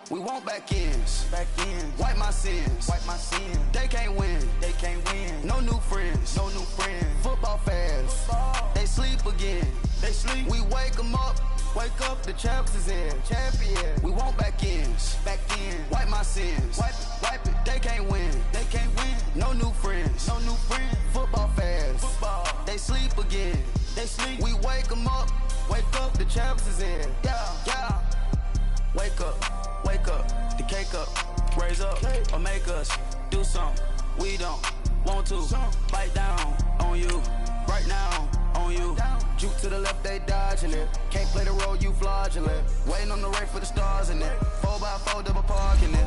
We want back ends. Wipe my sins. They can't win. No new friends. Football fans. They sleep again. We wake them up. Wake up, the champs is in. Champion. We want back ends. Wipe my sins. Wipe it. They can't win. No new friends. Football fans. They sleep again. We wake them up. Wake up, the champs is in. Yeah. Wake up, the cake up, raise up, or make us do something we don't want to. Bite down on you, right now on you. Juke to the left, they dodging it. Can't play the role, you fraudulent. Waiting on the race for the stars in it. 4x4 double parking it.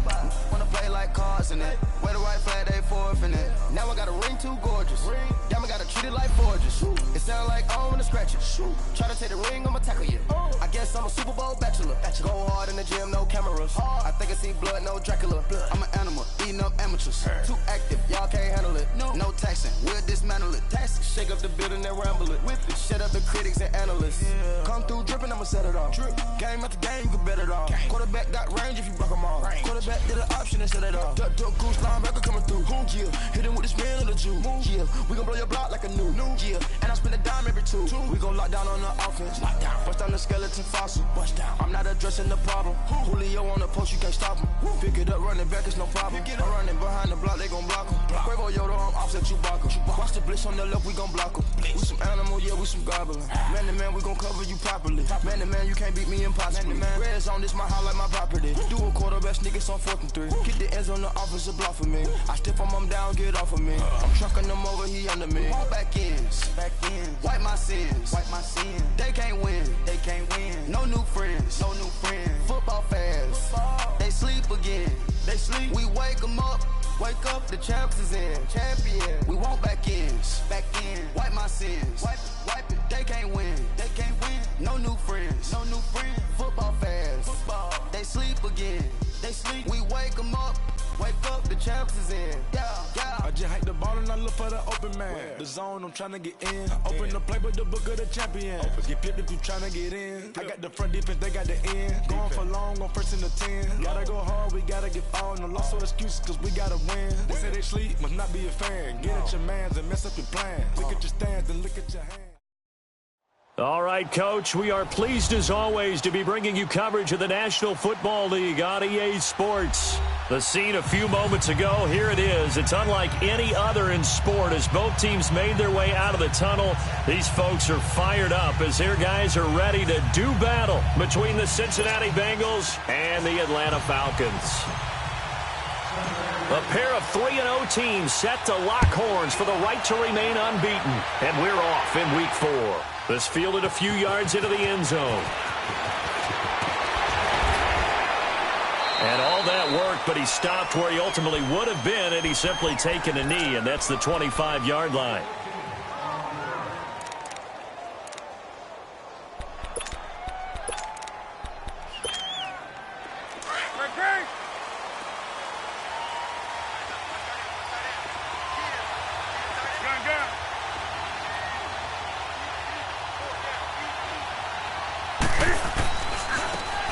Wanna play like cars in it. Wear the right flag, they forfeit it. Now I got a ring too gorgeous. Damn, I gotta treat it like forges. It sound like I don't wanna scratch it. Try to take the ring, I'ma tackle you. I guess I'm a Super Bowl bachelor. Go hard in the gym, no cameras. I think I see blood, no Dracula. I'm an animal, eating up amateurs. Too active, y'all can't handle it. No taxing, we'll dismantle it. Shake up the building and ramble it. Whip it, shut up the critics and analysts. Come through dripping, I'ma set it off. Game after game, you can bet it off. Quarterback got range if you broke them off. Quarterback did an option and set it off. Duck, goose, linebacker coming through. Yeah, hit him with the spin of the Jew. Yeah, we gon' blow your block like a new. Yeah, and I spend a dime every two. We gon' lock down on the offense. Bust down the skeleton fossil. I'm not addressing the problem. Julio on the post, you can't stop him. Pick it up, running back, it's no problem. I'm running behind the block, they gon' block him. Quavo Yoda, I'm offset Chewbacca. Watch the blitz on the left, we gon' block him. We some animal, yeah, we some goblin. Man to man, we gon' cover you properly. Man to man, you can't beat me impossibly. Red zone, this my house like my property. Do a quarterback sneakers on 4th and 3. Get the ends on the offensive block for me. I step on him down, get off of me. I'm trucking them over, he under me. Walk back ends. Wipe my sins. They can't win. No new friends. Football fans. They sleep again. We wake them up. Wake up, the champs is in. Champion. We want back ends. Wipe my sins. Wipe it. They can't win. No new friends. Football fans. They sleep again. We wake them up. Wake up, the champs is in. Yeah. I just hike the ball and I look for the open man. The zone, I'm trying to get in. Open the playbook, the book of the champion. Get pipped if you trying to get in. I got the front defense, they got the end. Going for long, on 1st and the 10. Gotta go hard, we gotta get all. No loss or excuses, cause we gotta win. They say they sleep, must not be a fan. Get at your mans and mess up your plans. Look at your stands and look at your hands. All right, Coach, we are pleased as always to be bringing you coverage of the National Football League on EA Sports. The scene a few moments ago, here it is. It's unlike any other in sport as both teams made their way out of the tunnel. These folks are fired up as their guys are ready to do battle between the Cincinnati Bengals and the Atlanta Falcons. A pair of 3-0 teams set to lock horns for the right to remain unbeaten. And we're off in Week 4. This fielded a few yards into the end zone. And all that worked, but he stopped where he ultimately would have been had he simply taken a knee, and that's the 25-yard line.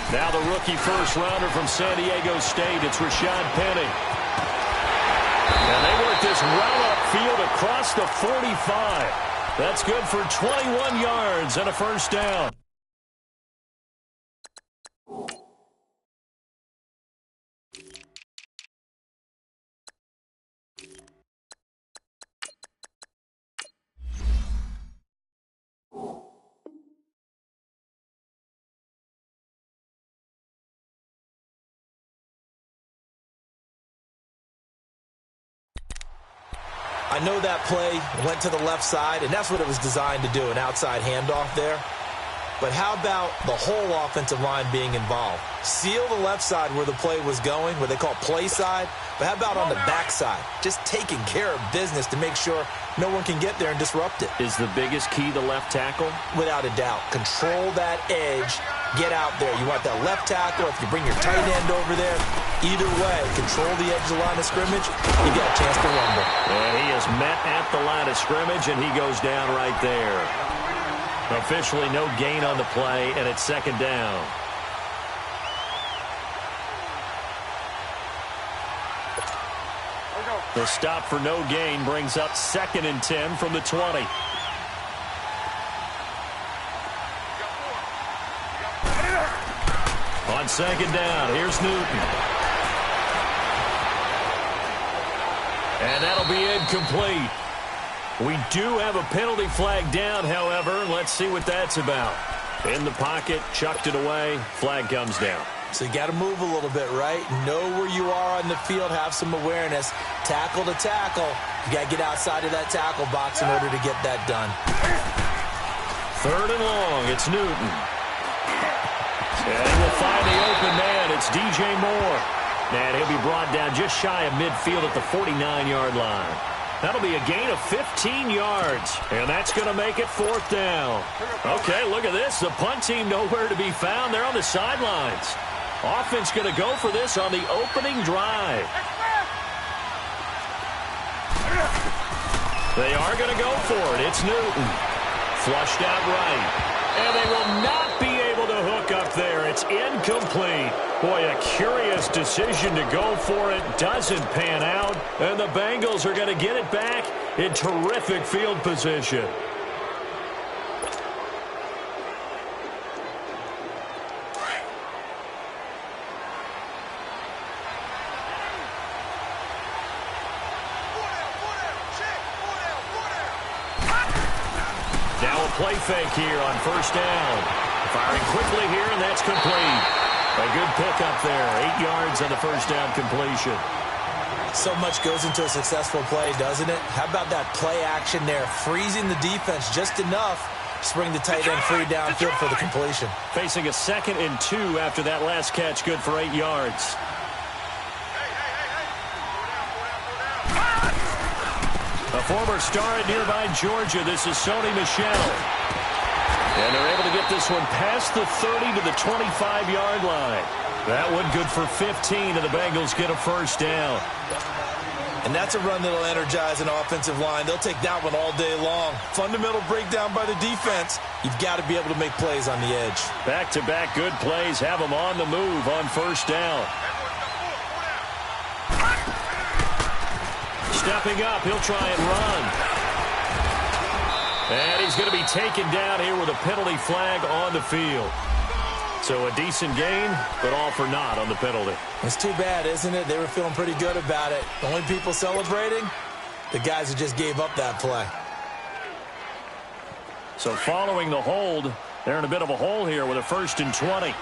Now the rookie first-rounder from San Diego State, it's Rashad Penny. And they work this well upfield across the 45. That's good for 21 yards and a first down. I know that play went to the left side, and that's what it was designed to do, an outside handoff there. But how about the whole offensive line being involved? Seal the left side where the play was going, what they call play side. But how about on the back side? Just taking care of business to make sure no one can get there and disrupt it. Is the biggest key the left tackle? Without a doubt. Control that edge. Get out there. You want that left tackle. If you bring your tight end over there, either way, control the edge of the line of scrimmage, you got a chance to rumble. And he is met at the line of scrimmage, and he goes down right there. Officially no gain on the play, and it's second down. The stop for no gain brings up 2nd and 10 from the 20. On 2nd down, here's Newton. And that'll be incomplete. We do have a penalty flag down, however. Let's see what that's about. In the pocket, chucked it away, flag comes down. So you got to move a little bit, right? Know where you are on the field, have some awareness. Tackle to tackle. You got to get outside of that tackle box in order to get that done. 3rd and long, it's Newton. And we'll find the open man. It's DJ Moore. And he'll be brought down just shy of midfield at the 49-yard line. That'll be a gain of 15 yards. And that's going to make it 4th down. Okay, look at this. The punt team nowhere to be found. They're on the sidelines. Offense going to go for this on the opening drive. They are going to go for it. It's Newton. Flushed out right. And they will not be able to hook up there. It's incomplete. Boy, a curious decision to go for it. Doesn't pan out. And the Bengals are going to get it back in terrific field position. Now a play fake here on 1st down. Firing quickly here, and that's complete. A good pickup there. 8 yards on the 1st down completion. So much goes into a successful play, doesn't it? How about that play action there? Freezing the defense just enough to bring the tight end free downfield for the completion. Facing a 2nd and 2 after that last catch, good for 8 yards. A former star at nearby Georgia, this is Sony Michel. And they're able to get this one past the 30 to the 25-yard line. That one good for 15, and the Bengals get a 1st down. And that's a run that'll energize an offensive line. They'll take that one all day long. Fundamental breakdown by the defense. You've got to be able to make plays on the edge. Back-to-back good plays have them on the move on 1st down. Stepping up, he'll try and run. And he's going to be taken down here with a penalty flag on the field. So a decent gain, but all for naught on the penalty. It's too bad, isn't it? They were feeling pretty good about it. The only people celebrating, the guys who just gave up that play. So following the hold, they're in a bit of a hole here with a 1st and 20.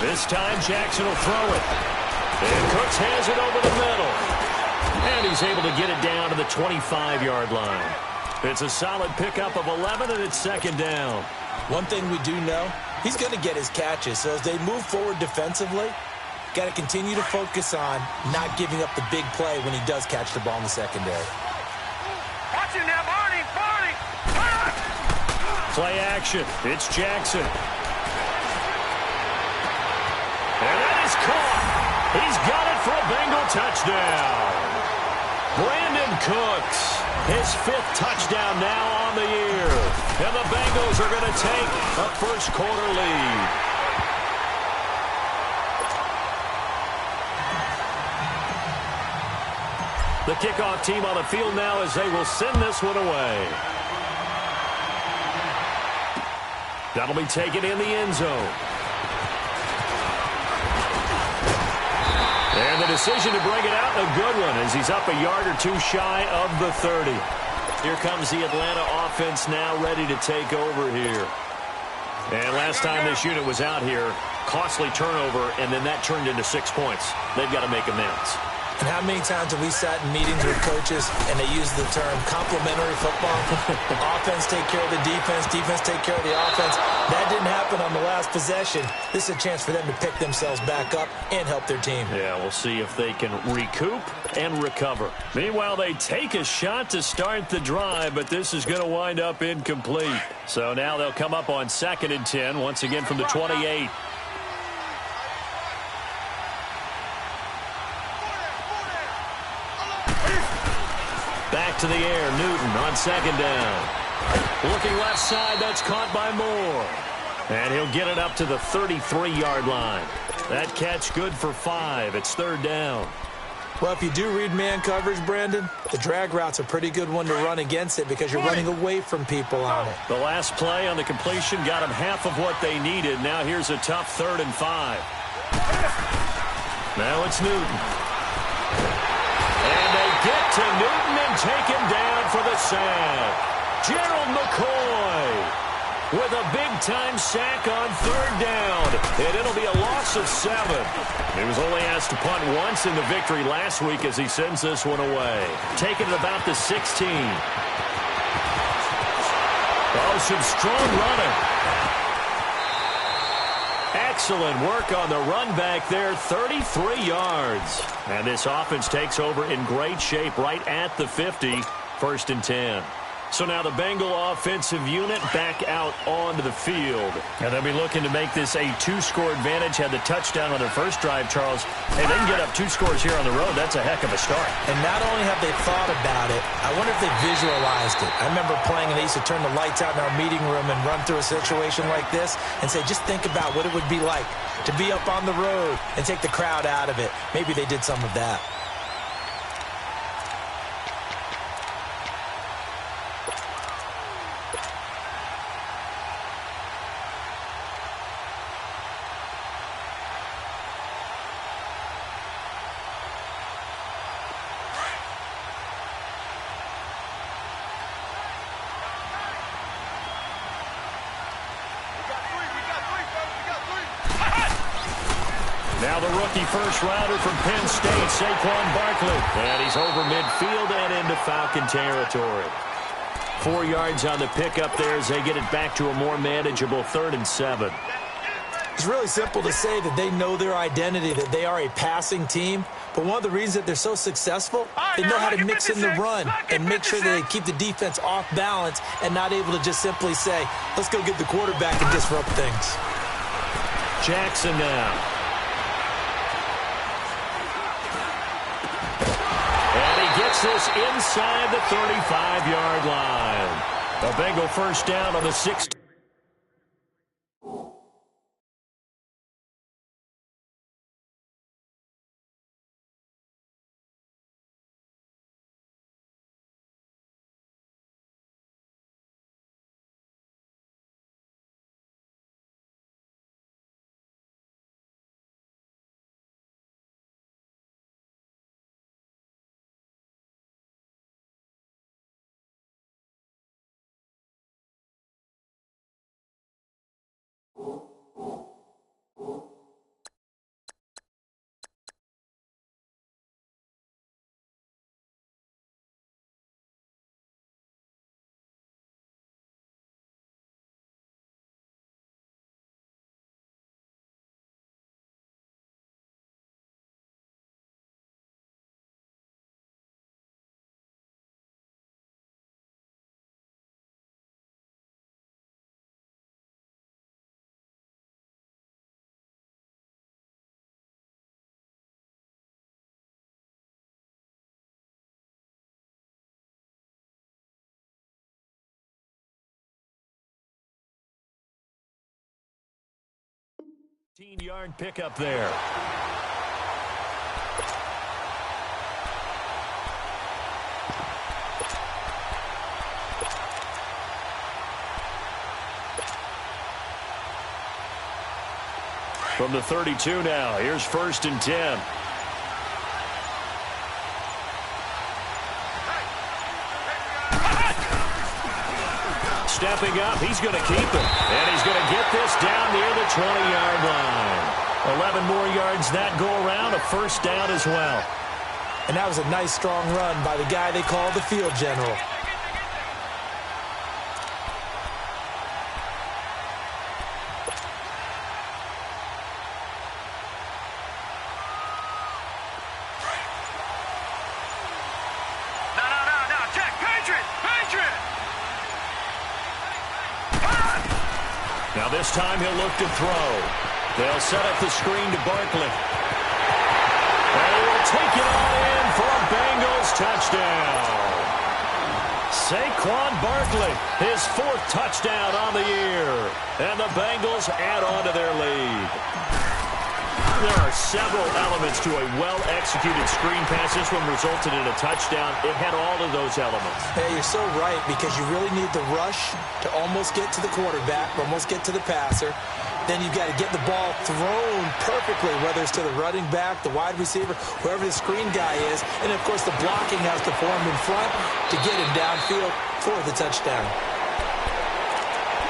This time Jackson will throw it. And Cooks has it over the middle. And he's able to get it down to the 25-yard line. It's a solid pickup of 11, and it's 2nd down. One thing we do know, he's going to get his catches. So as they move forward defensively, got to continue to focus on not giving up the big play when he does catch the ball in the secondary. Watch it now, Barney! Play action. It's Jackson. And that is caught. He's got it for a Bengal touchdown. Brandon Cooks, his 5th touchdown now on the year. And the Bengals are going to take a first-quarter lead. The kickoff team on the field now as they will send this one away. That'll be taken in the end zone. And the decision to bring it out, a good one, as he's up a yard or two shy of the 30. Here comes the Atlanta offense now ready to take over here. And last time this unit was out here, costly turnover, and then that turned into 6 points. They've got to make amends. And how many times have we sat in meetings with coaches and they use the term complementary football? Offense take care of the defense, defense take care of the offense. That didn't happen on the last possession. This is a chance for them to pick themselves back up and help their team. Yeah, we'll see if they can recoup and recover. Meanwhile, they take a shot to start the drive, but this is going to wind up incomplete. So now they'll come up on 2nd and 10, once again from the 28. Back to the air, Newton on 2nd down. Looking left side, that's caught by Moore. And he'll get it up to the 33-yard line. That catch good for 5. It's 3rd down. Well, if you do read man coverage, Brandon, the drag route's a pretty good one to run against it because you're running away from people on it. The last play on the completion got them half of what they needed. Now here's a tough 3rd and 5. Now it's Newton. And they get to Newton and take him down for the sack. Gerald McCoy with a big-time sack on 3rd down. And it'll be a loss of 7. He was only asked to punt once in the victory last week as he sends this one away. Taking it about the 16. Oh, some strong running. Excellent work on the run back there, 33 yards. And this offense takes over in great shape right at the 50, 1st and 10. So now the Bengal offensive unit back out onto the field. And they'll be looking to make this a 2-score advantage. Had the touchdown on their first drive, Charles. Hey, they can get up 2 scores here on the road. That's a heck of a start. And not only have they thought about it, I wonder if they visualized it. I remember playing and they used to turn the lights out in our meeting room and run through a situation like this and say, just think about what it would be like to be up on the road and take the crowd out of it. Maybe they did some of that. Now the rookie first-rounder from Penn State, Saquon Barkley. And he's over midfield and into Falcon territory. 4 yards on the pickup there as they get it back to a more manageable 3rd and 7. It's really simple to say that they know their identity, that they are a passing team. But one of the reasons that they're so successful, they know how to mix in the run and make sure that they keep the defense off balance and not able to just simply say, let's go get the quarterback and disrupt things. Jackson now. Gets this inside the 35-yard line. A Bengal first down on the 6. Yard pickup there. From the 32 now, here's 1st and 10. Stepping up, he's going to keep it. And he's going to get this down near the 20-yard line. 11 more yards that go around, a first down as well. And that was a nice, strong run by the guy they call the field general. Now this time he'll look to throw. They'll set up the screen to Barkley. And he will take it all in for a Bengals touchdown. Saquon Barkley, his 4th touchdown on the year. And the Bengals add on to their lead. There are several elements to a well-executed screen pass. This one resulted in a touchdown. It had all of those elements. Hey, you're so right, because you really need the rush to almost get to the quarterback, almost get to the passer. Then you've got to get the ball thrown perfectly, whether it's to the running back, the wide receiver, whoever the screen guy is. And, of course, the blocking has to form in front to get him downfield for the touchdown.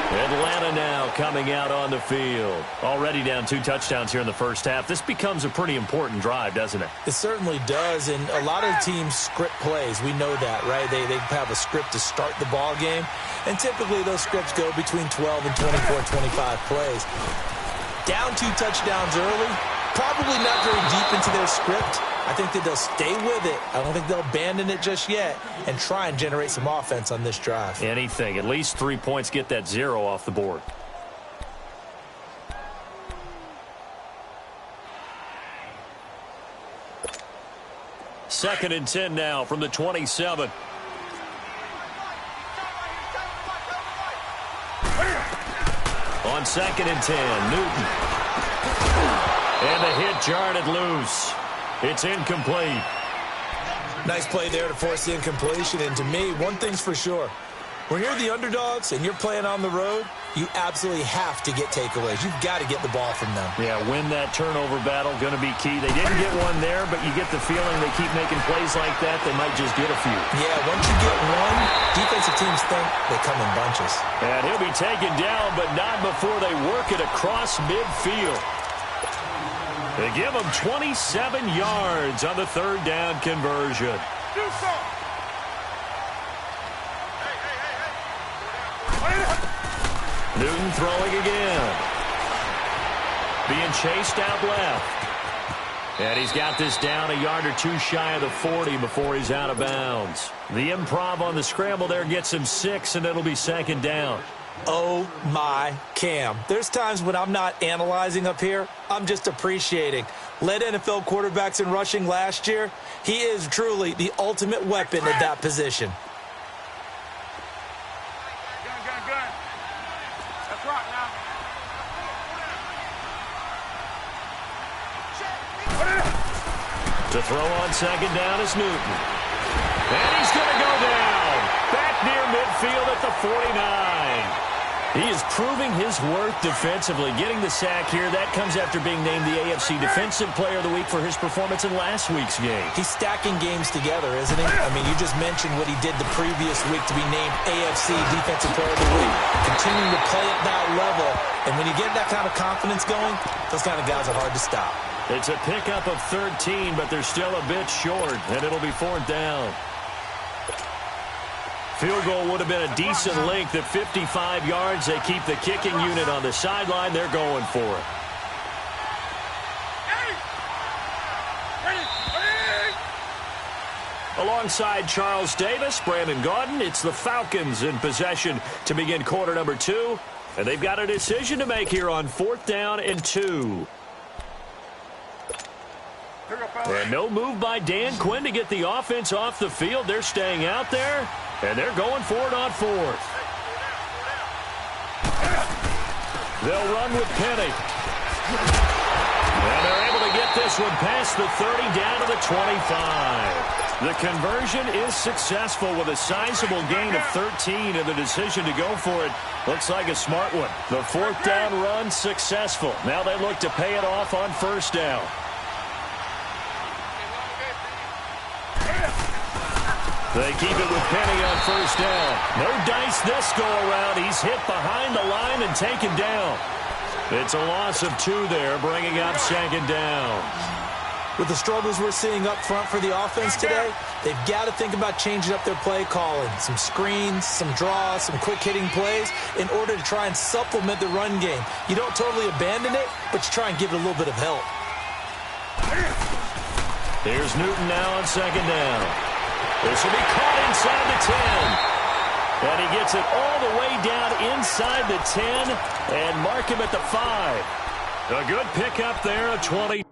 Atlanta now coming out on the field. Already down 2 touchdowns here in the first half. This becomes a pretty important drive, doesn't it? It certainly does, and a lot of teams script plays. We know that, right? They have a script to start the ball game, and typically those scripts go between 12 and 24, 25 plays. Down 2 touchdowns early, probably not very deep into their script. I think that they'll stay with it. I don't think they'll abandon it just yet and try and generate some offense on this drive. Anything. At least 3 points, get that 0 off the board. Second and 10 now from the 27. On 2nd and 10, Newton. And the hit jarred it loose. It's incomplete. Nice play there to force the incompletion. And to me, one thing's for sure. When you're the underdogs and you're playing on the road, you absolutely have to get takeaways. You've got to get the ball from them. Yeah, win that turnover battle, going to be key. They didn't get one there, but you get the feeling they keep making plays like that, they might just get a few. Yeah, once you get one, defensive teams think they come in bunches. And he'll be taken down, but not before they work it across midfield. They give him 27 yards on the 3rd down conversion. Newton throwing again. Being chased out left. And he's got this down a yard or 2 shy of the 40 before he's out of bounds. The improv on the scramble there gets him 6, and it'll be 2nd down. Oh, my Cam. There's times when I'm not analyzing up here. I'm just appreciating. Led NFL quarterbacks in rushing last year. He is truly the ultimate weapon at that position. That's right now. To throw on 2nd down is Newton. And he's going to go down. Back near midfield at the 49. He is proving his worth defensively. Getting the sack here, that comes after being named the AFC Defensive Player of the Week for his performance in last week's game. He's stacking games together, isn't he? I mean, you just mentioned what he did the previous week to be named AFC Defensive Player of the Week. Continuing to play at that level. And when you get that kind of confidence going, those kind of guys are hard to stop. It's a pickup of 13, but they're still a bit short, and it'll be 4th down. Field goal would have been a decent length at 55 yards. They keep the kicking unit on the sideline. They're going for it. Alongside Charles Davis, Brandon Gaudin, it's the Falcons in possession to begin quarter number 2. And they've got a decision to make here on 4th down and 2. And no move by Dan Quinn to get the offense off the field. They're staying out there, and they're going for it on 4th. They'll run with Penny. And they're able to get this one past the 30 down to the 25. The conversion is successful with a sizable gain of 13, and the decision to go for it looks like a smart one. The 4th down run successful. Now they look to pay it off on 1st down. They keep it with Penny on 1st down. No dice this go-around. He's hit behind the line and taken down. It's a loss of 2 there, bringing up 2nd down. With the struggles we're seeing up front for the offense today, they've got to think about changing up their play calling. Some screens, some draws, some quick-hitting plays in order to try and supplement the run game. You don't totally abandon it, but you try and give it a little bit of help. Here's Newton now on 2nd down. This will be caught inside the 10. And he gets it all the way down inside the 10 and mark him at the 5. A good pickup there, a 20.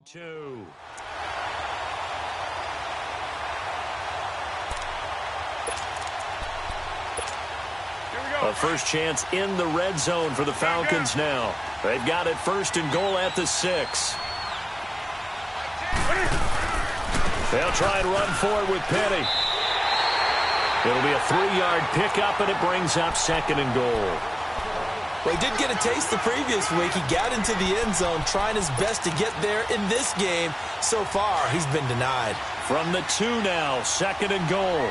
2. A first chance in the red zone for the Falcons now. They've got it 1st and goal at the 6. They'll try and run forward with Penny. It'll be a 3-yard pickup, and it brings up 2nd and goal. Well, he did get a taste the previous week. He got into the end zone trying his best to get there in this game. So far, he's been denied. From the 2 now, 2nd and goal.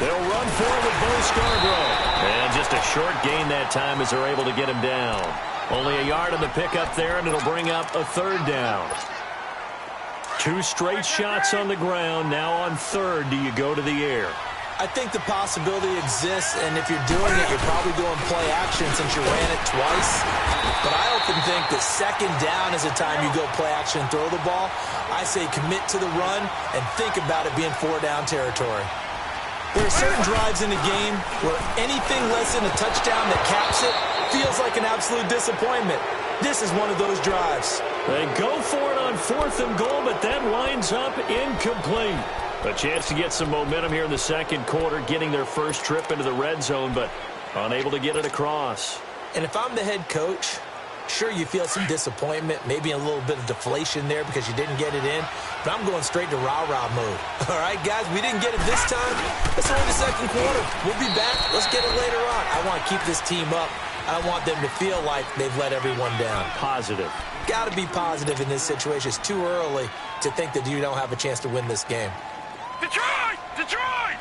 They'll run forward with Bo Scarborough. And just a short gain that time as they're able to get him down. Only a yard on the pickup there, and it'll bring up a 3rd down. 2 straight shots on the ground. Now on 3rd, do you go to the air? I think the possibility exists, and if you're doing it, you're probably going play action since you ran it twice. But I often think that 2nd down is the time you go play action and throw the ball. I say commit to the run and think about it being 4-down territory. There are certain drives in the game where anything less than a touchdown that caps it feels like an absolute disappointment. This is one of those drives. They go for it on 4th and goal, but that winds up incomplete. A chance to get some momentum here in the 2nd quarter, getting their first trip into the red zone, but unable to get it across. And if I'm the head coach, sure, you feel some disappointment, maybe a little bit of deflation there because you didn't get it in, but I'm going straight to rah-rah mode. All right, guys, we didn't get it this time. It's only the 2nd quarter. We'll be back. Let's get it later on. I want to keep this team up. I want them to feel like they've let everyone down. Positive. Got to be positive in this situation. It's too early to think that you don't have a chance to win this game. Detroit! Detroit!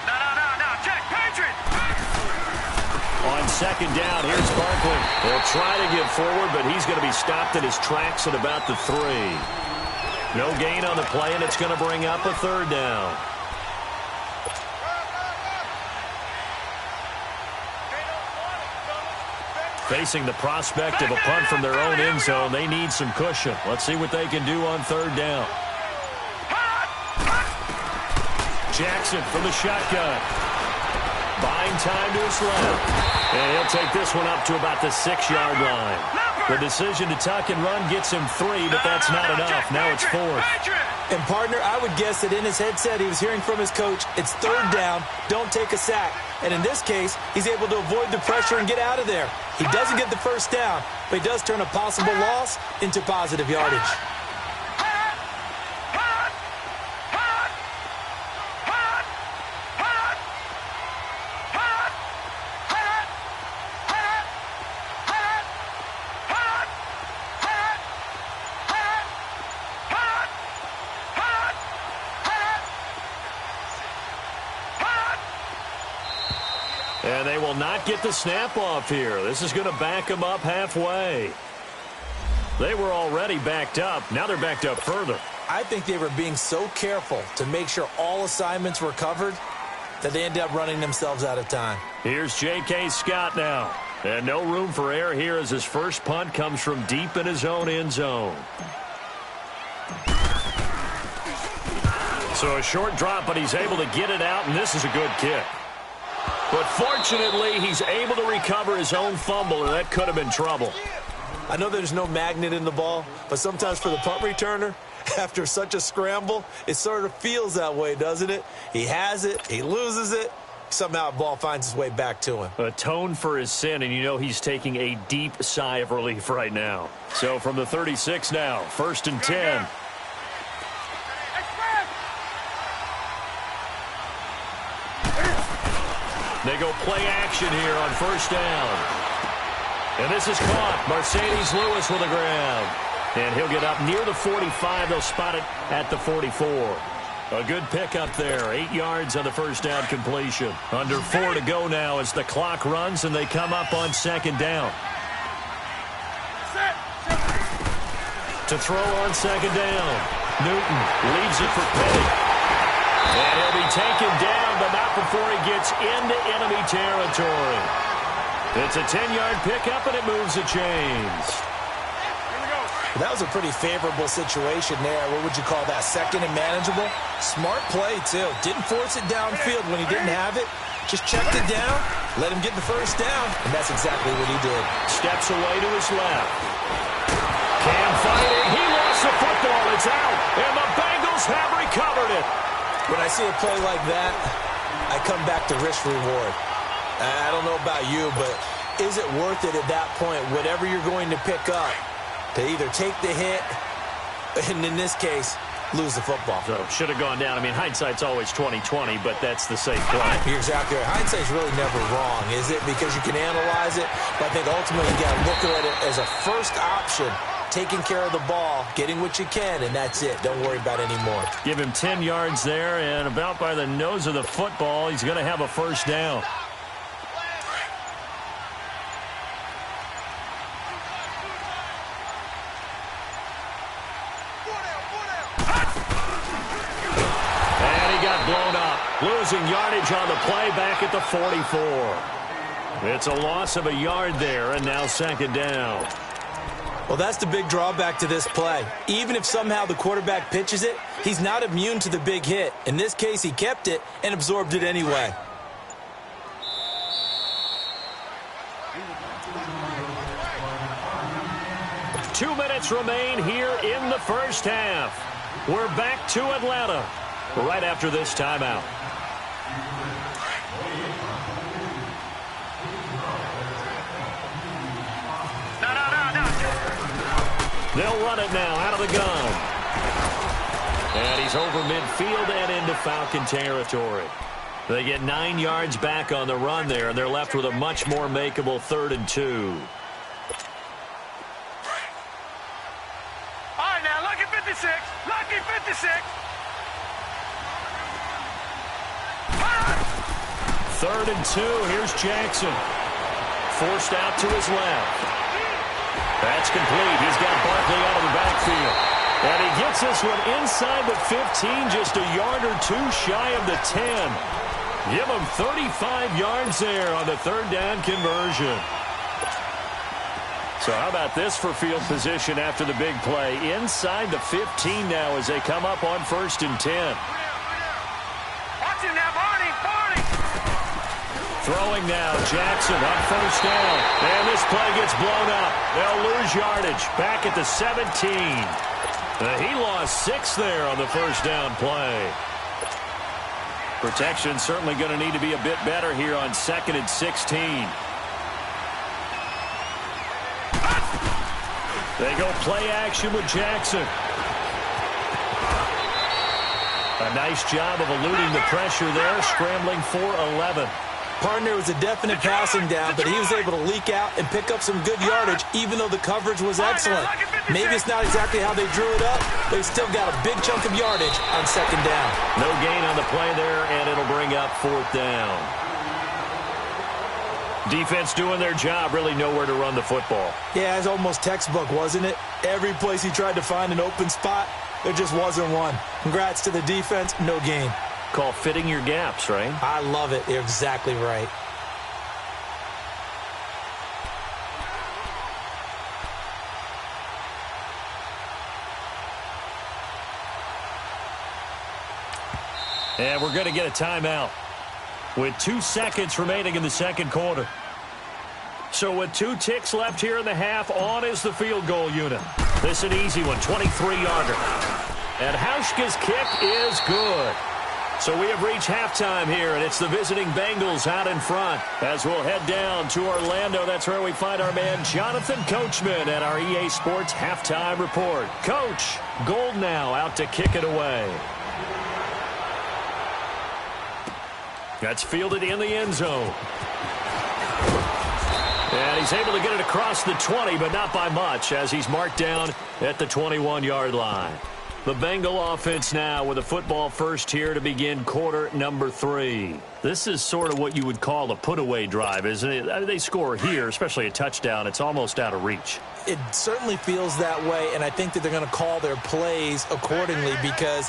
No, check, Patriot! On 2nd down, here's Barkley. He'll try to get forward, but he's going to be stopped in his tracks at about the 3. No gain on the play, and it's going to bring up a 3rd down. Facing the prospect of a punt from their own end zone, they need some cushion. Let's see what they can do on 3rd down. Jackson from the shotgun. Buying time to his left. And he'll take this one up to about the 6-yard line. The decision to tuck and run gets him 3, but that's not enough. Now it's 4th. And, partner, I would guess that in his headset he was hearing from his coach, it's 3rd down, don't take a sack. And in this case, he's able to avoid the pressure and get out of there. He doesn't get the 1st down, but he does turn a possible loss into positive yardage. And they will not get the snap off here. This is going to back them up halfway. They were already backed up. Now they're backed up further. I think they were being so careful to make sure all assignments were covered that they ended up running themselves out of time. Here's J.K. Scott now. And no room for error here as his first punt comes from deep in his own end zone. So a short drop, but he's able to get it out, and this is a good kick. But fortunately, he's able to recover his own fumble, or that could have been trouble. I know there's no magnet in the ball, but sometimes for the punt returner, after such a scramble, it sort of feels that way, doesn't it? He has it, he loses it, somehow the ball finds its way back to him. Atone for his sin, and you know he's taking a deep sigh of relief right now. So from the 36 now, 1st and 10. They go play action here on 1st down. And this is caught. Mercedes Lewis with the grab. And he'll get up near the 45. They'll spot it at the 44. A good pickup there. 8 yards on the 1st down completion. Under 4 to go now as the clock runs and they come up on 2nd down. To throw on 2nd down. Newton leaves it for Penny. And he'll be taken down, but not before he gets into enemy territory. It's a 10-yard pickup, and it moves the chains. That was a pretty favorable situation there. What would you call that? Second and manageable? Smart play, too. Didn't force it downfield when he didn't have it. Just checked it down, let him get the first down, and that's exactly what he did. Steps away to his left. Cam fighting. He lost the football. It's out, and the Bengals have recovered it. When I see a play like that, I come back to risk-reward. I don't know about you, but is it worth it at that point, whatever you're going to pick up, to either take the hit, and in this case, lose the football? So should have gone down. I mean, hindsight's always 20/20, but that's the safe play. You're exactly right. Hindsight's really never wrong, is it? Because you can analyze it, but I think ultimately you got to look at it as a first option, taking care of the ball, getting what you can, and that's it. Don't worry about it anymore. Give him 10 yards there, and about by the nose of the football, he's going to have a first down. Blown up, losing yardage on the play back at the 44. It's a loss of a yard there, and now second down. Well, that's the big drawback to this play. Even if somehow the quarterback pitches it, he's not immune to the big hit. In this case, he kept it and absorbed it anyway. Two minutes remain here in the first half. We're back to Atlanta right after this timeout. They'll run it now out of the gun. And he's over midfield and into Falcon territory. They get 9 yards back on the run there, and they're left with a much more makeable 3rd and 2. All right, now, lucky 56. Lucky 56. 3rd and 2. Here's Jackson. Forced out to his left. That's complete. He's got Barkley out of the backfield. And he gets this one inside the 15, just a yard or two shy of the 10. Give him 35 yards there on the 3rd down conversion. So how about this for field position after the big play? Inside the 15 now as they come up on 1st and 10. Watch him now, Barney. Throwing now, Jackson on 1st down. And this play gets blown up. They'll lose yardage back at the 17. He lost 6 there on the 1st down play. Protection certainly going to need to be a bit better here on 2nd and 16. They go play action with Jackson. A nice job of eluding the pressure there, scrambling for 11. Partner was a definite passing down, but he was able to leak out and pick up some good yardage, even though the coverage was excellent. Maybe it's not exactly how they drew it up, but he still got a big chunk of yardage on 2nd down. No gain on the play there, and it'll bring up 4th down. Defense doing their job, really nowhere to run the football. Yeah, it's almost textbook, wasn't it? Every place he tried to find an open spot, there just wasn't one. Congrats to the defense, no gain. Call fitting your gaps, right? I love it. You're exactly right. And we're going to get a timeout with 2 seconds remaining in the 2nd quarter. So with 2 ticks left here in the half, on is the field goal unit. This is an easy one, 23-yarder. And Hauschka's kick is good. So we have reached halftime here, and it's the visiting Bengals out in front. As we'll head down to Orlando, that's where we find our man Jonathan Coachman at our EA Sports Halftime Report. Coach, Gold now out to kick it away. That's fielded in the end zone. And he's able to get it across the 20, but not by much, as he's marked down at the 21-yard line. The Bengal offense now with a football first here to begin quarter number 3. This is sort of what you would call a put-away drive, isn't it? I mean, they score here, especially a touchdown. It's almost out of reach. It certainly feels that way, and I think that they're going to call their plays accordingly, because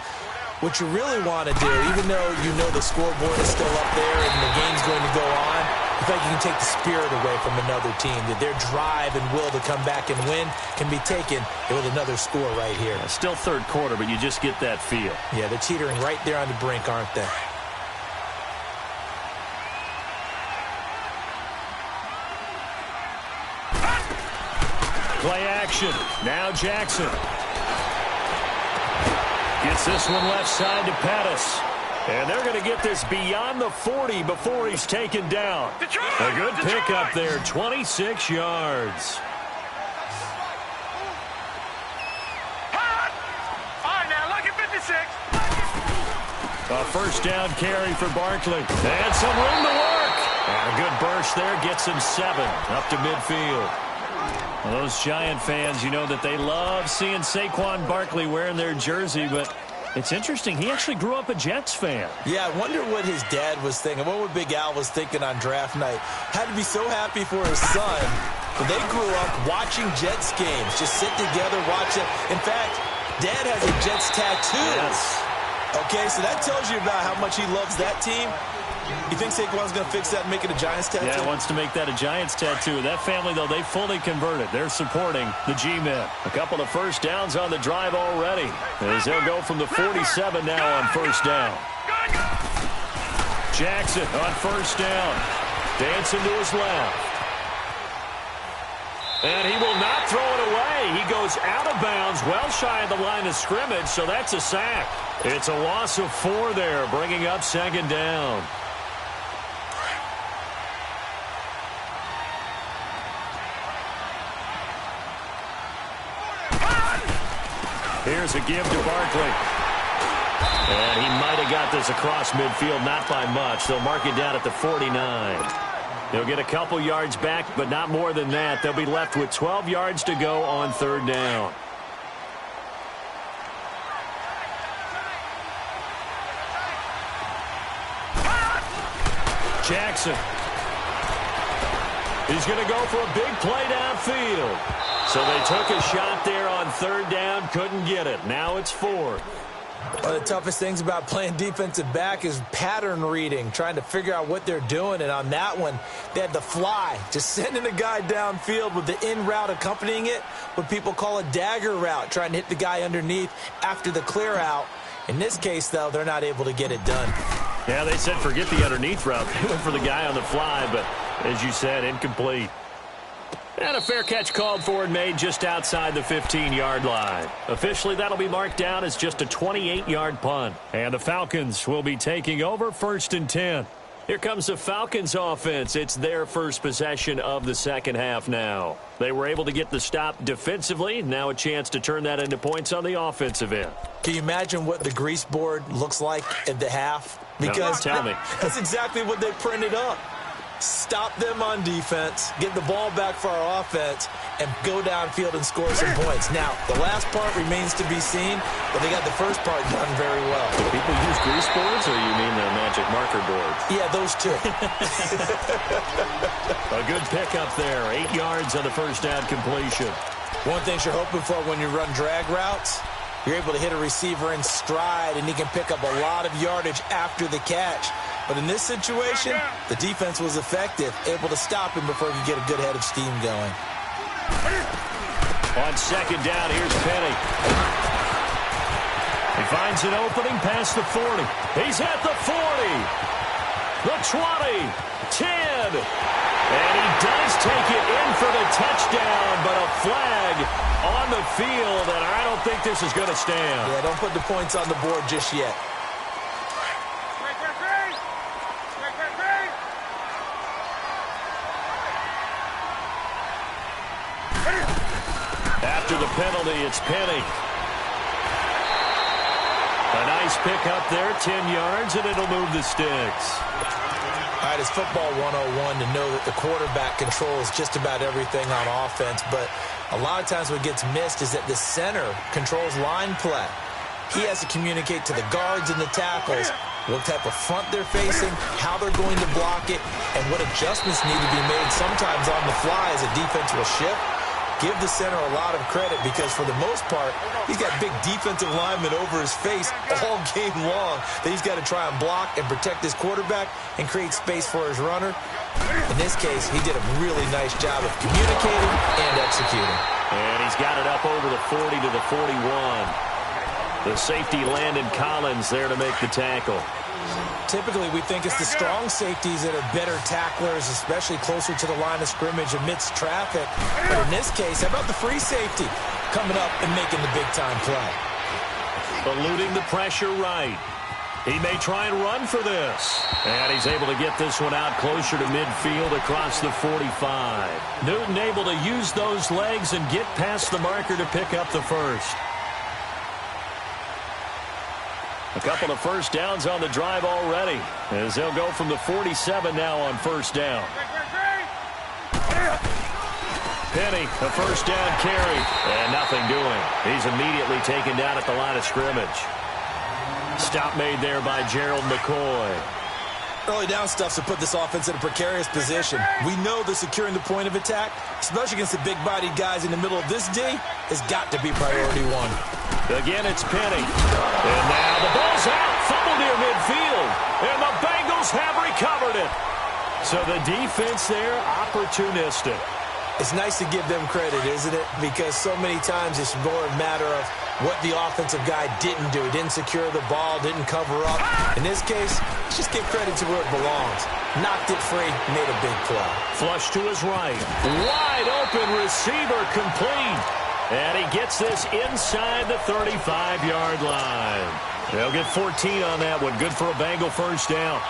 what you really want to do, even though you know the scoreboard is still up there and the game's going to go on, I think you can take the spirit away from another team, that their drive and will to come back and win can be taken with another score right here. Yeah, still third quarter, but you just get that feel. Yeah, they're teetering right there on the brink, aren't they? Play action. Now Jackson. Gets this one left side to Pettis. And they're going to get this beyond the 40 before he's taken down. A good pickup there, 26 yards. All right, now, lucky 56. A first down carry for Barkley. And some room to work. And a good burst there gets him 7 up to midfield. Well, those Giant fans, you know that they love seeing Saquon Barkley wearing their jersey, but it's interesting. He actually grew up a Jets fan. Yeah, I wonder what his dad was thinking. What would Big Al was thinking on draft night? Had to be so happy for his son. But they grew up watching Jets games, just sit together, watch it. In fact, Dad has a Jets tattoo. Yes. Okay, so that tells you about how much he loves that team. You think Saquon's going to fix that and make it a Giants tattoo? Yeah, wants to make that a Giants tattoo. That family, though, they fully converted. They're supporting the G-men. A couple of first downs on the drive already, as they'll go from the 47 now on first down. Jackson on first down. Dancing to his left. And he will not throw it away. He goes out of bounds, well shy of the line of scrimmage, so that's a sack. It's a loss of 4 there, bringing up second down. Here's a give to Barkley. And he might have got this across midfield, not by much. They'll mark it down at the 49. They'll get a couple yards back, but not more than that. They'll be left with 12 yards to go on third down. Jackson. He's going to go for a big play downfield. So they took a shot there on third down, couldn't get it. Now it's 4th. One of the toughest things about playing defensive back is pattern reading, trying to figure out what they're doing. And on that one, they had the fly, just sending a guy downfield with the in route accompanying it, what people call a dagger route, trying to hit the guy underneath after the clear out. In this case, though, they're not able to get it done. Yeah, they said forget the underneath route. They went for the guy on the fly, but as you said, incomplete. And a fair catch called for and made just outside the 15-yard line. Officially, that'll be marked down as just a 28-yard punt. And the Falcons will be taking over 1st and 10. Here comes the Falcons offense. It's their first possession of the second half now. They were able to get the stop defensively. Now a chance to turn that into points on the offensive end. Can you imagine what the grease board looks like at the half? Because no, tell me. That's exactly what they printed up. Stop them on defense, get the ball back for our offense, and go downfield and score some points. Now, the last part remains to be seen, but they got the first part done very well. Do people use grease boards, or you mean the magic marker boards? Yeah, those two. A good pickup there. 8 yards on the first down completion. One thing you're hoping for when you run drag routes, you're able to hit a receiver in stride, and he can pick up a lot of yardage after the catch. But in this situation, the defense was effective, able to stop him before he could get a good head of steam going. On second down, here's Penny. He finds an opening past the 40. He's at the 40. The 20. 10. And he does take it in for the touchdown, but a flag on the field, and I don't think this is going to stand. Yeah, don't put the points on the board just yet. After the penalty, it's Penny. A nice pickup there, 10 yards, and it'll move the sticks. All right, it's football 101 to know that the quarterback controls just about everything on offense, but a lot of times what gets missed is that the center controls line play. He has to communicate to the guards and the tackles what type of front they're facing, how they're going to block it, and what adjustments need to be made sometimes on the fly as a defense will shift. give the center a lot of credit because for the most part, he's got big defensive linemen over his face all game long that he's got to try and block and protect his quarterback and create space for his runner. In this case, he did a really nice job of communicating and executing. And he's got it up over the 40 to the 41. The safety, Landon Collins, there to make the tackle. Typically, we think it's the strong safeties that are better tacklers, especially closer to the line of scrimmage amidst traffic. But in this case, how about the free safety coming up and making the big-time play? Eluding the pressure right. He may try and run for this. And he's able to get this one out closer to midfield across the 45. Newton able to use those legs and get past the marker to pick up the first. A couple of first downs on the drive already, as they'll go from the 47 now on first down. Penny, a first down carry, and nothing doing. He's immediately taken down at the line of scrimmage. Stop made there by Gerald McCoy. Early down stuff to put this offense in a precarious position. We know that securing the point of attack, especially against the big-bodied guys in the middle of this D, has got to be priority one. Again, it's Penny. And now the ball's out. Fumble near midfield. And the Bengals have recovered it. So the defense there, opportunistic. It's nice to give them credit, isn't it? Because so many times it's more a matter of what the offensive guy didn't do. He didn't secure the ball, didn't cover up. In this case, let's just give credit to where it belongs. Knocked it free, made a big play. Flush to his right. Wide open receiver complete. And he gets this inside the 35-yard line. They'll get 14 on that one. Good for a Bengal first down.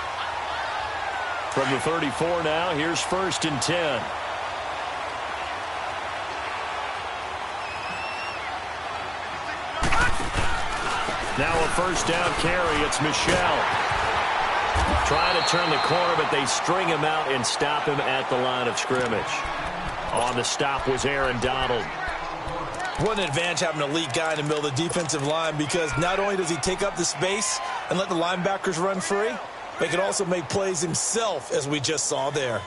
From the 34 now, here's 1st and 10. Now a first down carry. It's Michelle. Trying to turn the corner, but they string him out and stop him at the line of scrimmage. On the stop was Aaron Donald. What an advantage having an elite guy in the middle of the defensive line, because not only does he take up the space and let the linebackers run free, but he can also make plays himself, as we just saw there.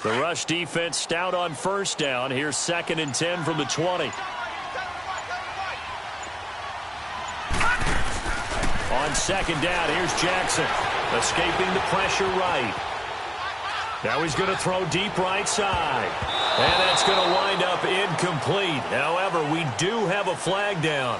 The rush defense stout on first down. Here's 2nd and 10 from the 20. On 2nd down, here's Jackson. Escaping the pressure right. Now he's going to throw deep right side. And that's going to wind up incomplete. However, we do have a flag down.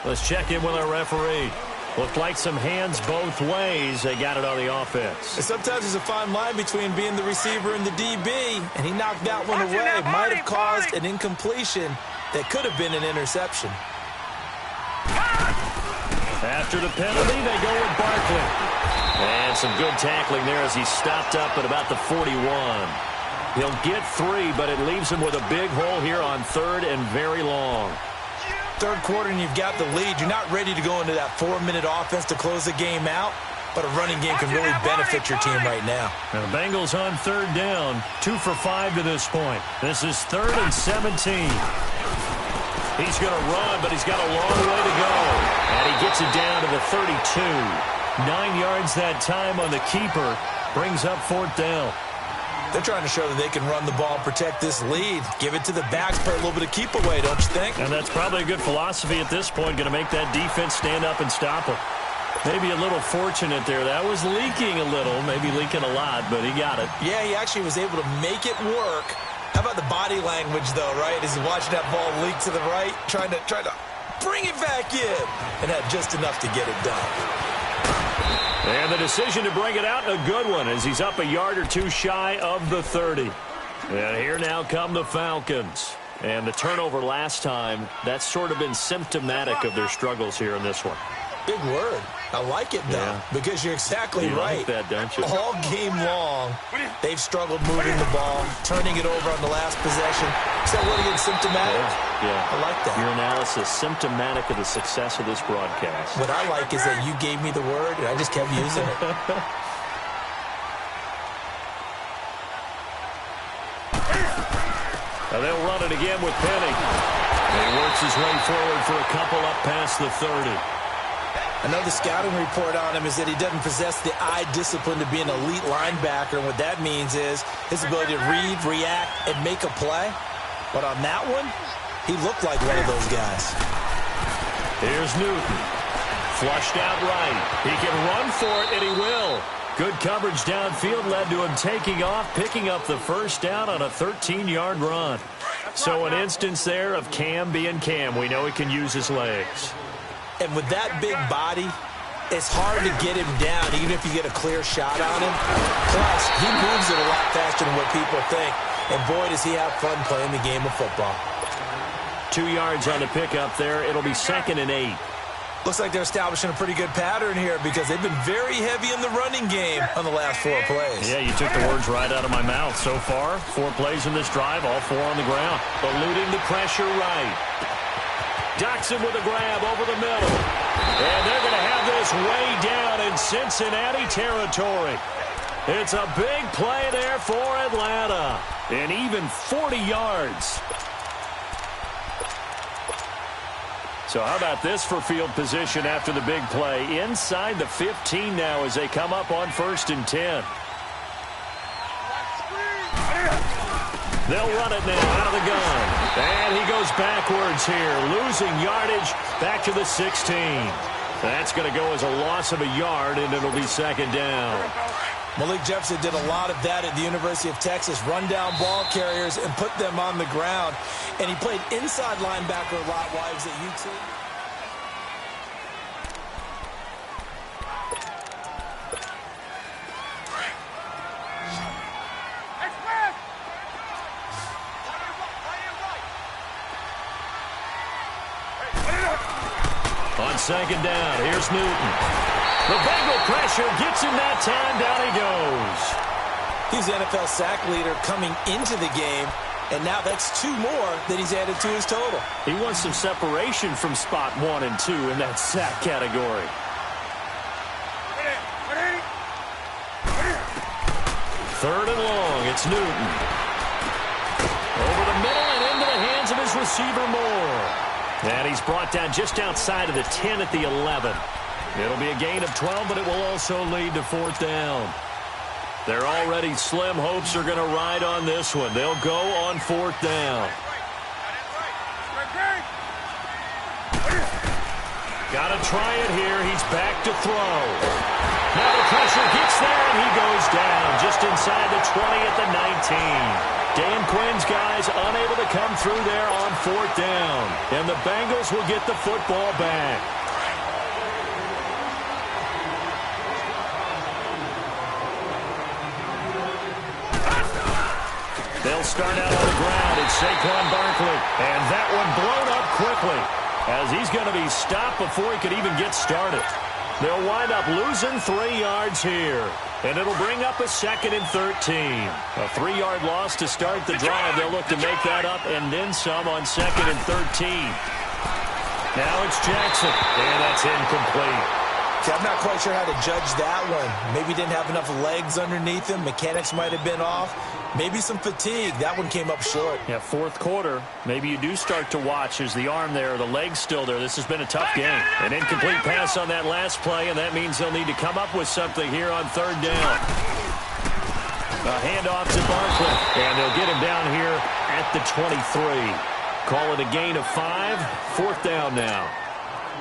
Let's check in with our referee. Looked like some hands both ways. They got it on the offense. And sometimes there's a fine line between being the receiver and the DB, and he knocked that one away. Might have caused an incompletion that could have been an interception. After the penalty, they go with Barkley. And some good tackling there as he stopped up at about the 41. He'll get 3, but it leaves him with a big hole here on 3rd and very long. Third quarter and you've got the lead. You're not ready to go into that 4-minute offense to close the game out, but a running game can really benefit your team right now. Now the Bengals on 3rd down, 2 for 5 to this point. This is 3rd and 17. He's going to run, but he's got a long way to go. And he gets it down to the 32. 9 yards that time on the keeper. Brings up 4th down. They're trying to show that they can run the ball and protect this lead. Give it to the backs, play a little bit of keep away, don't you think? And that's probably a good philosophy at this point. Going to make that defense stand up and stop him. Maybe a little fortunate there. That was leaking a little, maybe leaking a lot, but he got it. Yeah, he actually was able to make it work. How about the body language, though, right? As he's watching that ball leak to the right, trying to bring it back in, and had just enough to get it done. And the decision to bring it out, a good one, as he's up a yard or 2 shy of the 30. And here now come the Falcons. And the turnover last time, that's sort of been symptomatic of their struggles here in this one. Big word. I like it, though, because you're exactly right. Like that, don't you? All game long, they've struggled moving the ball, turning it over on the last possession. Is that what again, symptomatic? Yeah. I like that. Your analysis, symptomatic of the success of this broadcast. What I like is that you gave me the word, and I just kept using it. Now they'll run it again with Penny. And he works his way forward for a couple up past the 30. I know the scouting report on him is that he doesn't possess the eye discipline to be an elite linebacker, and what that means is his ability to read, react, and make a play. But on that one, he looked like one of those guys. Here's Newton. Flushed out right. He can run for it, and he will. Good coverage downfield led to him taking off, picking up the first down on a 13-yard run. So an instance there of Cam being Cam. We know he can use his legs. And with that big body, it's hard to get him down, even if you get a clear shot on him. Plus, he moves it a lot faster than what people think. And boy, does he have fun playing the game of football. 2 yards on the pickup there. It'll be 2nd and 8. Looks like they're establishing a pretty good pattern here because they've been very heavy in the running game on the last 4 plays. Yeah, you took the words right out of my mouth. So far, 4 plays in this drive, all 4 on the ground. Eluding the pressure right. Doxson with a grab over the middle. And they're going to have this way down in Cincinnati territory. It's a big play there for Atlanta. And even 40 yards. So how about this for field position after the big play? Inside the 15 now as they come up on 1st and 10. They'll run it now out of the gun. And he goes backwards here, losing yardage back to the 16. That's going to go as a loss of a yard, and it'll be 2nd down. Malik Jefferson did a lot of that at the University of Texas, run down ball carriers and put them on the ground. And he played inside linebacker a lot while he was at UT. On 2nd down, here's Newton. The Bengal pressure gets him that time. Down he goes. He's the NFL sack leader coming into the game, and now that's 2 more that he's added to his total. He wants some separation from spot 1 and 2 in that sack category. Third and long, it's Newton. Over the middle and into the hands of his receiver Moore. And he's brought down just outside of the 10 at the 11. It'll be a gain of 12, but it will also lead to 4th down. Their already slim hopes are going to ride on this one. They'll go on 4th down. Got to try it here. He's back to throw. Now the pressure gets there, and he goes down just inside the 20 at the 19. Dan Quinn's guys unable to come through there on 4th down. And the Bengals will get the football back. They'll start out on the ground. It's Saquon Barkley. And that one blown up quickly as he's going to be stopped before he could even get started. They'll wind up losing 3 yards here. And it'll bring up a 2nd and 13. A 3-yard loss to start the drive. They'll look to make that up and then some on 2nd and 13. Now it's Jackson. And that's incomplete. See, I'm not quite sure how to judge that one. Maybe didn't have enough legs underneath him. Mechanics might have been off. Maybe some fatigue. That one came up short. Yeah, 4th quarter. Maybe you do start to watch as the arm there, the leg's still there. This has been a tough game. An incomplete pass on that last play, and that means they'll need to come up with something here on 3rd down. A handoff to Barkley, and they'll get him down here at the 23. Call it a gain of 5. 4th down now.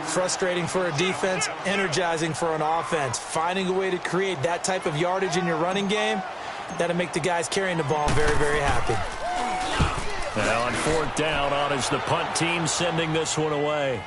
Frustrating for a defense, energizing for an offense. Finding a way to create that type of yardage in your running game, that'll make the guys carrying the ball very, very happy. Now on 4th down, on is the punt team sending this one away.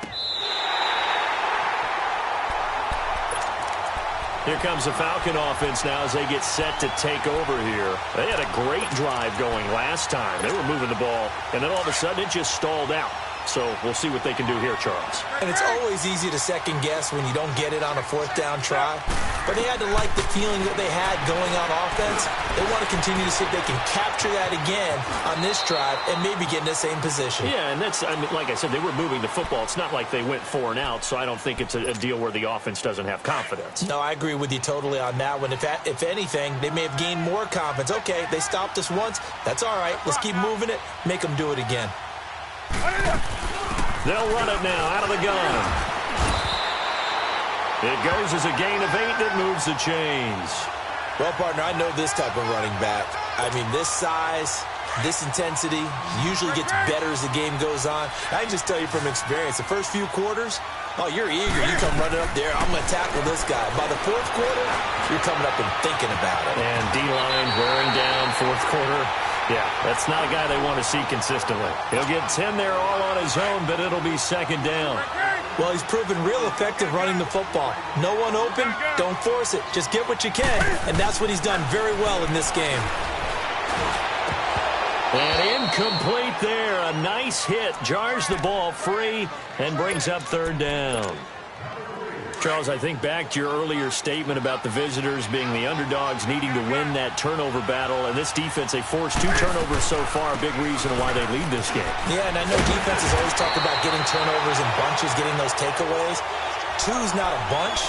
Here comes the Falcon offense now as they get set to take over here. They had a great drive going last time. They were moving the ball, and then all of a sudden it just stalled out. So we'll see what they can do here, Charles. And it's always easy to second guess when you don't get it on a 4th down try. But they had to like the feeling that they had going on offense. They want to continue to see if they can capture that again on this drive and maybe get in the same position. Yeah, and that's, I mean, like I said, they were moving the football. It's not like they went 4 and out, so I don't think it's a deal where the offense doesn't have confidence. No, I agree with you totally on that one. If anything, they may have gained more confidence. Okay, they stopped us once. That's all right. Let's keep moving it. Make them do it again. They'll run it now out of the gun. It goes as a gain of 8, and it moves the chains. Well, partner, I know this type of running back. I mean, this size, this intensity usually gets better as the game goes on. I can just tell you from experience, the first few quarters, oh, you're eager. You come running up there. I'm going to tackle this guy. By the fourth quarter, you're coming up and thinking about it. And D-line wearing down fourth quarter. Yeah, that's not a guy they want to see consistently. He'll get 10 there all on his own, but it'll be second down. Well, he's proven real effective running the football. No one open, don't force it. Just get what you can, and that's what he's done very well in this game. And incomplete there. A nice hit. Jars the ball free and brings up third down. Charles, I think back to your earlier statement about the visitors being the underdogs needing to win that turnover battle. And this defense, they forced 2 turnovers so far, a big reason why they lead this game. Yeah, and I know defenses always talk about getting turnovers in bunches, getting those takeaways. 2's not a bunch,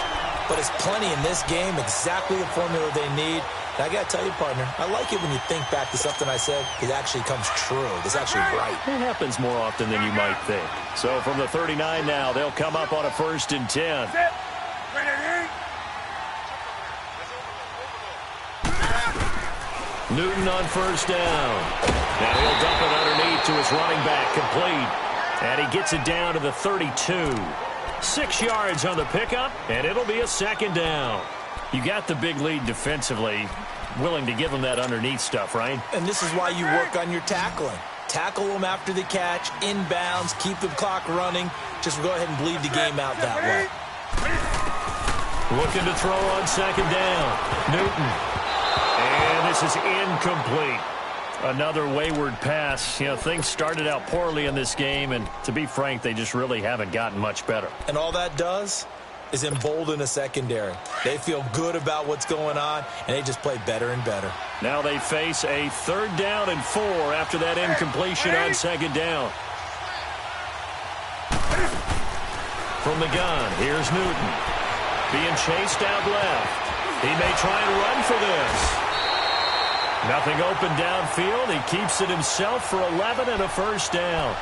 but it's plenty in this game, exactly the formula they need. And I got to tell you, partner, I like it when you think back to something I said. It actually comes true. It's actually right. It happens more often than you might think. So from the 39 now, they'll come up on a 1st and 10. Newton on first down. Now he'll dump it underneath to his running back, complete. And he gets it down to the 32. 6 yards on the pickup, and it'll be a second down. You got the big lead defensively, willing to give them that underneath stuff, right? And this is why you work on your tackling. Tackle them after the catch, inbounds, keep the clock running. Just go ahead and bleed the game out that way. Looking to throw on second down. Newton. And this is incomplete. Another wayward pass. You know, things started out poorly in this game, and to be frank, they just really haven't gotten much better. And all that does is embolden a secondary. They feel good about what's going on, and they just play better and better. Now they face a 3rd down and 4 after that incompletion on second down. From the gun, here's Newton. Being chased out left. He may try and run for this. Nothing open downfield. He keeps it himself for 11 and a first down.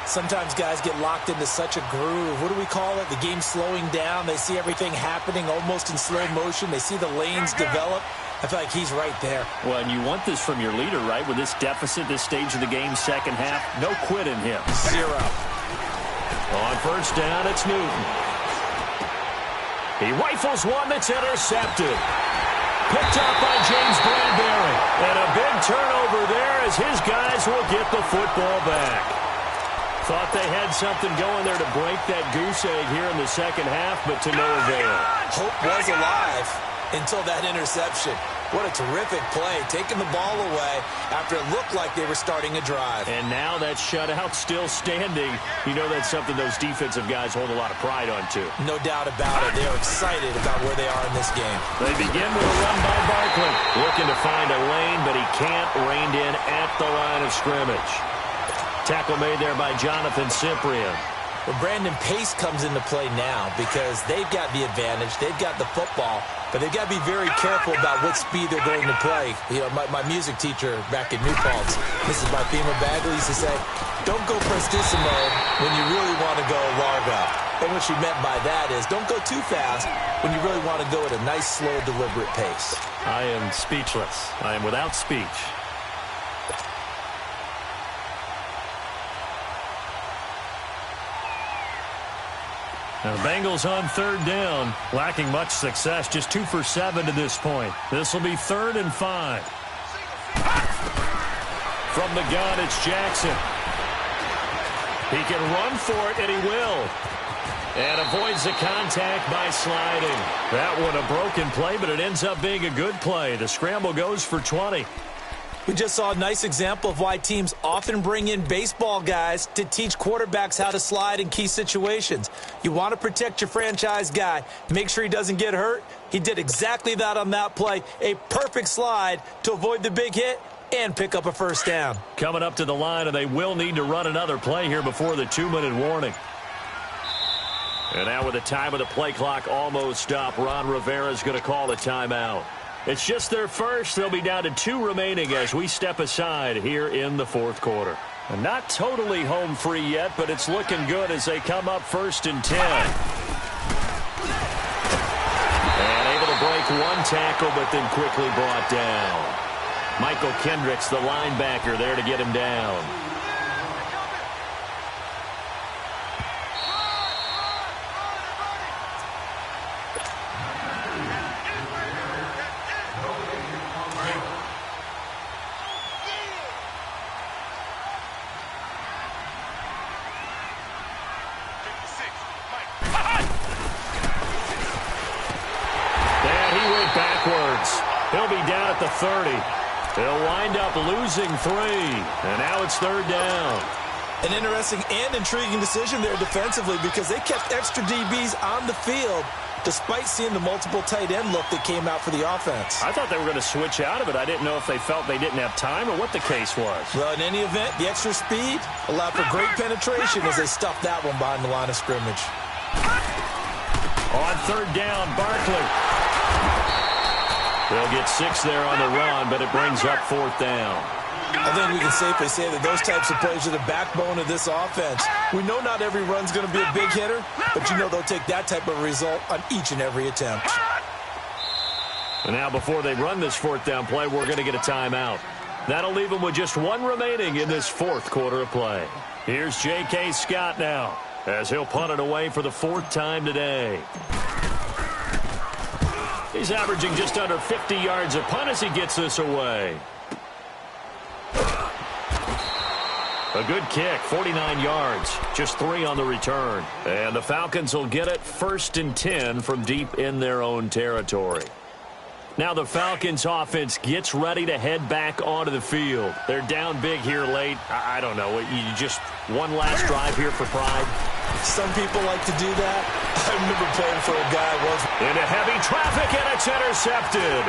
Sometimes guys get locked into such a groove. What do we call it? The game's slowing down. They see everything happening almost in slow motion. They see the lanes develop. I feel like he's right there. Well, and you want this from your leader, right? With this deficit, this stage of the game, second half, no quit in him. 0. On first down, it's Newton. He rifles one that's intercepted. Picked up by James Bradbury. And a big turnover there as his guys will get the football back. Thought they had something going there to break that goose egg here in the second half, but to no avail. Hope was alive until that interception. What a terrific play, taking the ball away after it looked like they were starting a drive. And now that shutout still standing. You know that's something those defensive guys hold a lot of pride on, too. No doubt about it. They're excited about where they are in this game. They begin with a run by Barkley. Looking to find a lane, but he can't. Reined in at the line of scrimmage. Tackle made there by Jonathan Cyprien. Well, Brandon, pace comes into play now because they've got the advantage. They've got the football, but they've got to be very careful about what speed they're going to play. You know, my music teacher back in New Paltz, Mrs. Barthema Bagley, used to say, don't go prestissimo when you really want to go largo. And what she meant by that is don't go too fast when you really want to go at a nice, slow, deliberate pace. I am speechless. I am without speech. Now the Bengals on third down, lacking much success, just 2 for 7 to this point. This will be 3rd and 5. From the gun, it's Jackson. He can run for it, and he will. And avoids the contact by sliding. That one a broken play, but it ends up being a good play. The scramble goes for 20. We just saw a nice example of why teams often bring in baseball guys to teach quarterbacks how to slide in key situations. You want to protect your franchise guy. Make sure he doesn't get hurt. He did exactly that on that play. A perfect slide to avoid the big hit and pick up a first down. Coming up to the line, and they will need to run another play here before the 2-minute warning. And now with the time of the play clock almost up, Ron Rivera is going to call a timeout. It's just their first. They'll be down to 2 remaining as we step aside here in the fourth quarter. And not totally home free yet, but it's looking good as they come up 1st and 10. tackle, but then quickly brought down. KennyHendrixx, the linebacker, there to get him down. He'll be down at the 30. He'll wind up losing 3. And now it's 3rd down. An interesting and intriguing decision there defensively because they kept extra DBs on the field despite seeing the multiple tight end look that came out for the offense. I thought they were going to switch out of it. I didn't know if they felt they didn't have time or what the case was. Well, in any event, the extra speed allowed for great penetration as they stuffed that one behind the line of scrimmage. On 3rd down, Barkley. They'll get 6 there on the run, but it brings up 4th down. I think we can safely say that those types of plays are the backbone of this offense. We know not every run's going to be a big hitter, but you know they'll take that type of result on each and every attempt. And now before they run this 4th down play, we're going to get a timeout. That'll leave them with just 1 remaining in this 4th quarter of play. Here's J.K. Scott now as he'll punt it away for the 4th time today. He's averaging just under 50 yards a punt as he gets this away. A good kick, 49 yards, just 3 on the return. And the Falcons will get it 1st and 10 from deep in their own territory. Now the Falcons offense gets ready to head back onto the field. They're down big here late. I don't know. You just one last drive here for pride. Some people like to do that. I remember playing for a guy once. Into heavy traffic, and it's intercepted.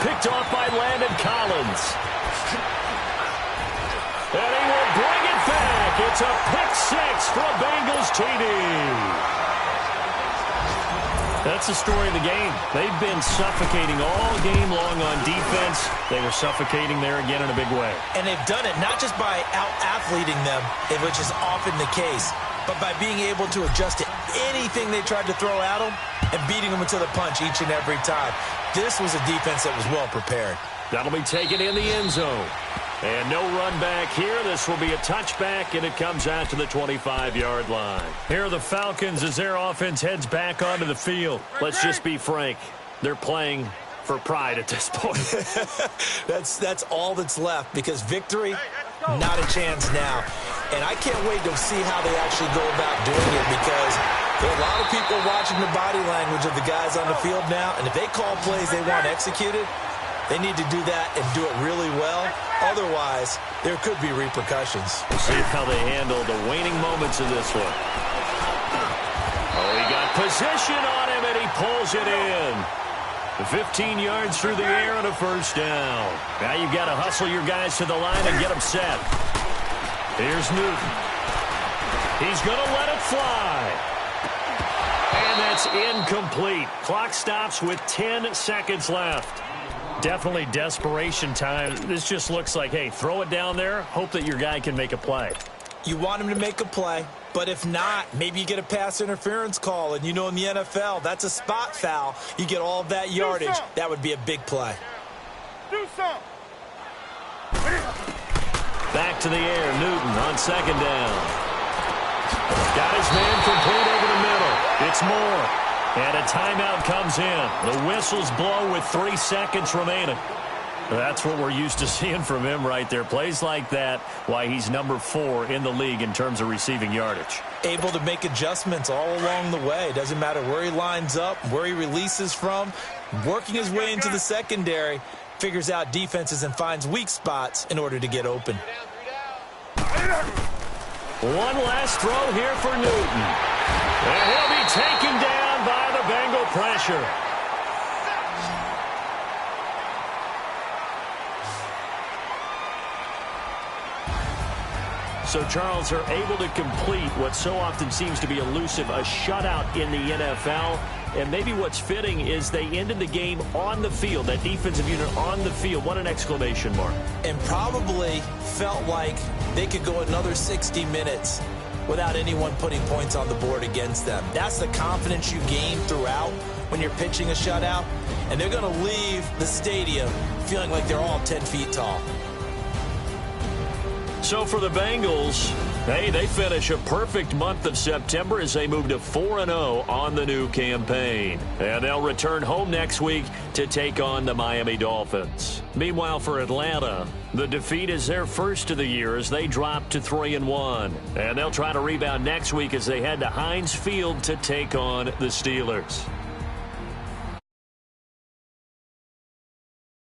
Picked off by Landon Collins. And he will bring it back. It's a pick 6 for a Bengals TD. That's the story of the game. They've been suffocating all game long on defense. They were suffocating there again in a big way. And they've done it not just by out-athleting them, which is often the case, but by being able to adjust to anything they tried to throw at them and beating them into the punch each and every time. This was a defense that was well prepared. That'll be taken in the end zone. And no run back here. This will be a touchback, and it comes out to the 25-yard line. Here are the Falcons as their offense heads back onto the field. Let's just be frank. They're playing for pride at this point. That's all that's left because victory, not a chance now. And I can't wait to see how they actually go about doing it because there are a lot of people watching the body language of the guys on the field now, and if they call plays they want executed, they need to do that and do it really well. Otherwise, there could be repercussions. See how they handle the waning moments of this one. Oh, he got position on him, and he pulls it in. 15 yards through the air and a 1st down. Now you've got to hustle your guys to the line and get them set. Here's Newton. He's going to let it fly. And that's incomplete. Clock stops with 10 seconds left. Definitely desperation time. This just looks like, hey, throw it down there, hope that your guy can make a play. You want him to make a play, but if not, maybe you get a pass interference call, and you know in the NFL, that's a spot foul. You get all of that yardage. That would be a big play. Do something. Back to the air, Newton on 2nd down. Got his man complete over the middle. It's Moore. And a timeout comes in. The whistles blow with 3 seconds remaining. That's what we're used to seeing from him right there. Plays like that, why he's number 4 in the league in terms of receiving yardage. Able to make adjustments all along the way. Doesn't matter where he lines up, where he releases from. Working his way into the secondary, figures out defenses and finds weak spots in order to get open. One last throw here for Newton. And he'll be taken down by the Bengal pressure. So Charles are able to complete what so often seems to be elusive, a shutout in the NFL. And maybe what's fitting is they ended the game on the field, that defensive unit on the field. What an exclamation mark. And probably felt like they could go another 60 minutes without anyone putting points on the board against them. That's the confidence you gain throughout when you're pitching a shutout. and they're going to leave the stadium feeling like they're all 10 feet tall. So for the Bengals, hey, they finish a perfect month of September as they move to 4-0 on the new campaign. And they'll return home next week to take on the Miami Dolphins. Meanwhile, for Atlanta, the defeat is their first of the year as they drop to 3-1. And they'll try to rebound next week as they head to Heinz Field to take on the Steelers.